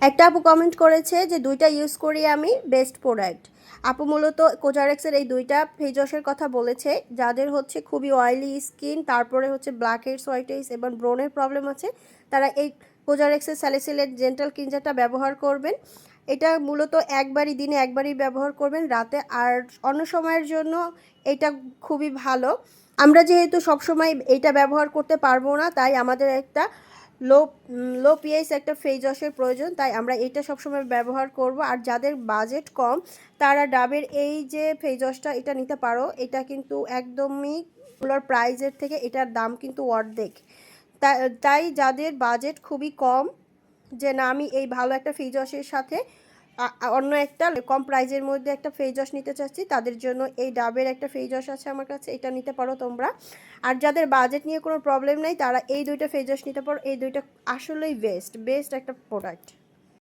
একটা আপু কমেন্ট করেছে যে দুইটা ইউজ করি আমি, বেস্ট প্রোডাক্ট। আপু মূলত কোজারেক্সের এই দুইটা ফেস ওয়াশের কথা বলেছে, যাদের হচ্ছে খুবই অয়েলি স্কিন, তারপরে হচ্ছে ব্ল্যাক হেডস, হোয়াইট হেডস এবং ব্রনের প্রবলেম আছে, তারা এই কোজারেক্সের স্যালিসিলেট জেন্টাল ক্লিনজারটা ব্যবহার করবেন। এটা মূলত দিনে একবারই ব্যবহার করবেন, রাতে। আর অন্য সময়ের জন্য এটা খুবই ভালো। আমরা যেহেতু সবসময় এইটা ব্যবহার করতে পারবো না, তাই আমাদের একটা লো লো পিএইচ একটা ফেস ওয়াশের প্রয়োজন, তাই আমরা এটা সবসময় ব্যবহার করব। আর যাদের বাজেট কম, তারা ডাবের এই যে ফেস ওয়াশটা এটা নিতে পারো। এটা কিন্তু একদমই ওগুলোর প্রাইজের থেকে এটার দাম কিন্তু অর্ধেক। তাই যাদের বাজেট খুবই কম, যে না আমি এই ভালো একটা ফেস ওয়াশের সাথে অন্য একটা কম প্রাইজের মধ্যে একটা ফেস ওয়াশ নিতে চাচ্ছি, তাদের জন্য এই ডাবের একটা ফেস ওয়াশ আছে আমার কাছে, এটা নিতে পারো তোমরা। আর যাদের বাজেট নিয়ে কোনো প্রবলেম নেই, তারা এই দুইটা ফেস ওয়াশ নিতে পারো। এই দুইটা আসলেই বেস্ট একটা প্রোডাক্ট।